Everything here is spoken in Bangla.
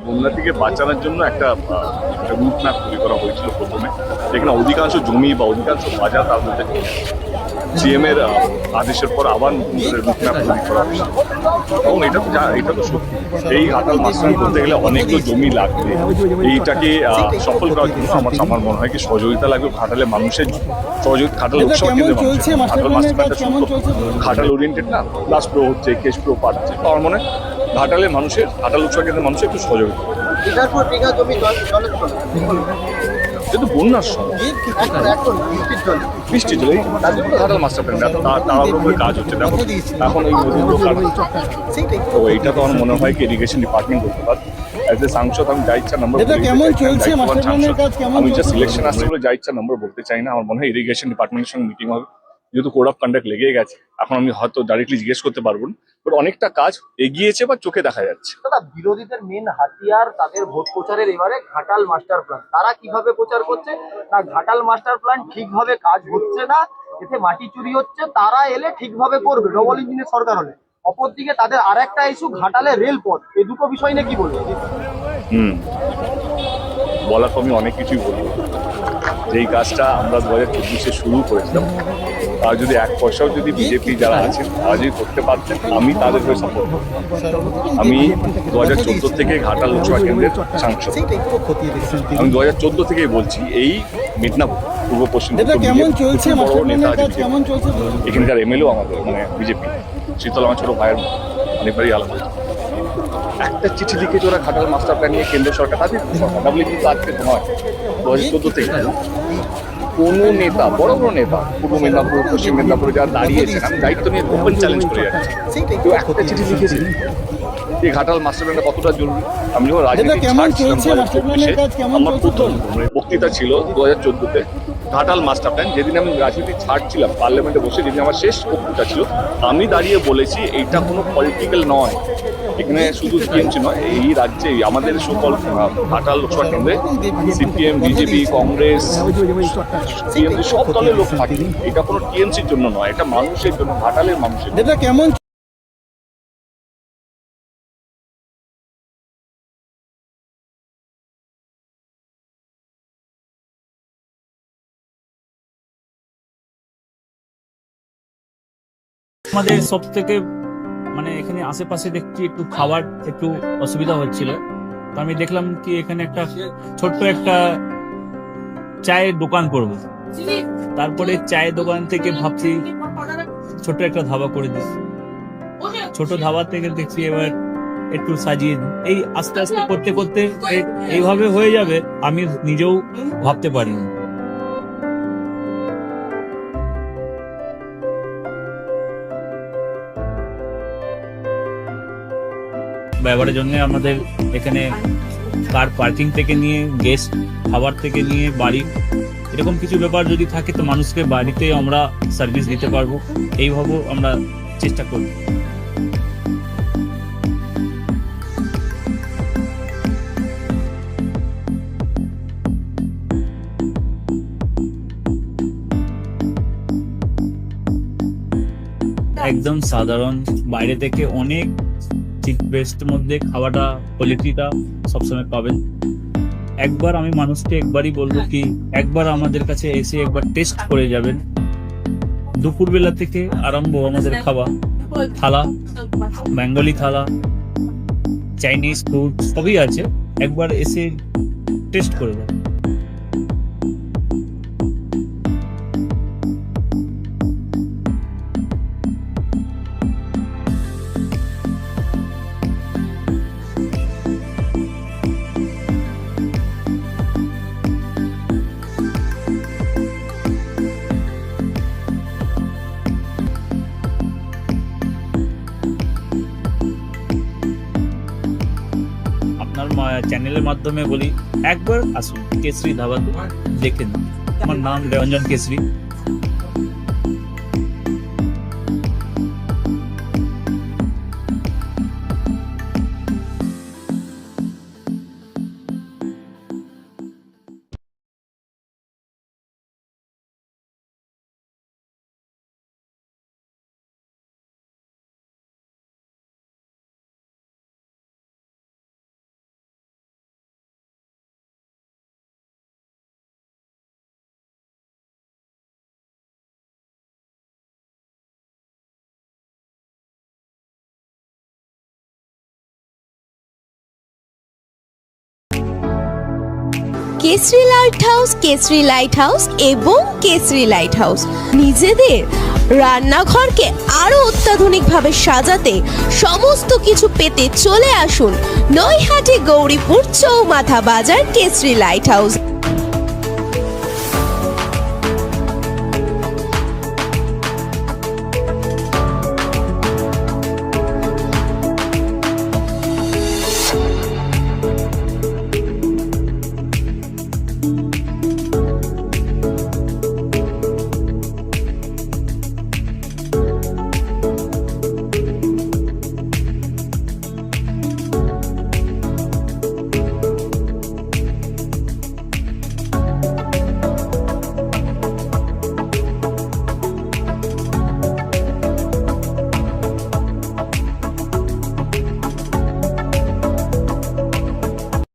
বন্যা থেকে বাঁচানোর জন্য একটা রুট ম্যাপ তৈরি করা হয়েছিল প্রথমে, যেখানে অধিকাংশ জমি বা অধিকাংশ বাজার তার মধ্যে সিএম এর আদেশের পর আবার নতুন করে রুট ম্যাপ তৈরি করা হয়েছিল। এবং এটা তো সত্যি, এই ঘাটাল মাস্টার করতে গেলে অনেকগুলো জমি লাগবে। এইটাকে সফল করার জন্য আমার মনে হয় কি সহযোগিতা লাগবে ঘাটালের মানুষের সহযোগিতা, ঘাটাল লোকসভা কেন্দ্রের মানুষের। ঘাটাল মাস্টার প্ল্যানটা শুধু ঘাটাল ওরিয়েন্টেড না, প্লাস প্রো হচ্ছে, কেশ প্রো পাচ্ছে। তো আমার মনে হয় ঘাটালের মানুষের, ঘাটাল লোকসভা কেন্দ্রের মানুষের একটু সহযোগিতা, যেহেতু বন্যার সময় বৃষ্টি চলে, তার জন্য ঘাটাল মাস্টার প্ল্যান তাড়াহুড়ো করে কাজ হচ্ছে। দেখো এখন এই নদীগুলো তো এইটা তো আমার মনে হয় কি ইরিগেশন ডিপার্টমেন্ট করতে পারে। অ্যাজ এ সাংসদ আমি যা ইচ্ছা নম্বর আমি জাস্ট সিলেকশন আসছে বলে যা ইচ্ছা নম্বর বলতে চাই না। আমার মনে হয় ইরিগেশন ডিপার্টমেন্টের সঙ্গে মিটিং হবে, যেহেতু কোড অফ কন্ডাক্ট লেগে গেছে। এখন আমি হয়তো ডাইরেক্টলি জিজ্ঞেস করতে পারবো না, বাট অনেকটা কাজ এগিয়েছে বা চোখে দেখা যাচ্ছে। দাদা, বিরোধীদের মেন হাতিয়ার তাদের ভোট প্রচারের এবারে ঘাটাল মাস্টার প্ল্যান। তারা কিভাবে প্রচার করছে না, ঘাটাল মাস্টার প্ল্যান ঠিকভাবে কাজ হচ্ছে না, এতে মাটি চুরি হচ্ছে, তারা এলে ঠিকভাবে করবে ডবল ইঞ্জিনের সরকার হলে। অপরদিকে তাদের আর একটা ইস্যু ঘাটালে রেলপথ। এই দুটো বিষয় নিয়ে কি বলবো? বলার তো আমি অনেক কিছুই বলবো। যেই কাজটা আমরা 2024-এ শুরু করেছিলাম, আর যদি এক পয়সাও যদি বিজেপি যারা আছেন তারা যদি করতে পারতেন, আমি তাদের হয়ে সাপোর্ট করতাম। আমি 2014 থেকে ঘাটাল লোকসভা কেন্দ্রের সাংসদ। আমি 2014 থেকেই বলছি, এই মিদনাপুর পূর্ব পশ্চিম বড় নেতা আছে এখানকার এমএলএও আমাদের মানে বিজেপি, শীতল আমার ছোট ভাইয়ের অনেকবারই আলাদা। একটা চিঠি লিখে ওরা ঘাটাল মাস্টার প্ল্যান নিয়ে কেন্দ্র সরকার, তাদের সরকার কিন্তু আজকে নয়, 2014 থেকে কোনো নেতা, বড় বড় নেতা পূর্ব মেদিনীপুর পশ্চিম মেদিনীপুরে যারা দাঁড়িয়েছেন, আমি দায়িত্ব নিয়ে ওপেন চ্যালেঞ্জ করে যাচ্ছি, কেউ একটা চিঠি লিখেছে এই ঘাটাল মাস্টার প্ল্যানটা কতটা জরুরি। আমি যখন রাজনীতি ছাড়ছিলাম 2024-এ, আমার প্রথম বক্তৃতা ছিল 2014-তে ঘাটাল মাস্টার প্ল্যান। যেদিন আমি রাজনীতি ছাড়ছিলাম পার্লামেন্টে বসে, যেদিন আমার শেষ বক্তৃতা ছিল, আমি দাঁড়িয়ে বলেছি এইটা কোনো পলিটিক্যাল নয়, এখানে শুধু টিএমসি নয়, এই রাজ্যে আমাদের সকল ঘাটাল লোকসভা কেন্দ্রে সিপিএম, বিজেপি, কংগ্রেস, টিএমসি সব দলের লোক থাকে। এটা কোনো টিএমসির জন্য নয়, এটা মানুষের জন্য, ঘাটালের মানুষের জন্য। কেমন আমাদের সব থেকে মানে এখানে আশেপাশে দেখছি একটু খাবার একটু অসুবিধা হচ্ছিল, তো আমি দেখলাম কি এখানে একটা ছোট্ট একটা চায়ের দোকান করব। তারপরে চায়ের দোকান থেকে ভাবছি ছোট একটা ধাবা করে দিই। ছোট ধাবা থেকে দেখছি এবার একটু সাজিয়ে দিই। এই আস্তে আস্তে করতে করতে এইভাবে হয়ে যাবে, আমি নিজেও ভাবতে পারিনি। ব্যবহারের জন্য আমাদের এখানে কার পার্কিং থেকে নিয়ে গেস্ট খাবার থেকে নিয়ে বাড়ি, এরকম কিছু ব্যাপার যদি থাকে তো মানুষকে বাড়িতে আমরা সার্ভিস দিতে পারবো, এইভাবে আমরা চেষ্টা করব। একদম সাধারণ, বাইরে থেকে অনেক চিপ বেস্ট মধ্যে খাওয়াটা, কোয়ালিটিটা সবসময় পাবেন। একবার আমি মানুষকে একবারই বলবো কি একবার আমাদের কাছে এসে একবার টেস্ট করে যাবেন। দুপুরবেলা থেকে আরম্ভ আমাদের খাওয়া, থালা, বেঙ্গলি থালা, চাইনিজ ফুড সবই আছে, একবার এসে টেস্ট করে যাবেন। আপনার চ্যানেলের মাধ্যমে বলি একবার আসুন কেশরী ধাবাতে, দেখে নিন। আমার নাম Ranjan Keshari. Kesari light house, Kesari light house এবং কেসরি লাইট হাউস নিজেদের রান্নাঘরকে আরো অত্যাধুনিকভাবে সাজাতে সমস্ত কিছু পেতে চলে আসুন নৈহাটি গৌরীপুর চৌমাথা বাজার কেসরি লাইট হাউস।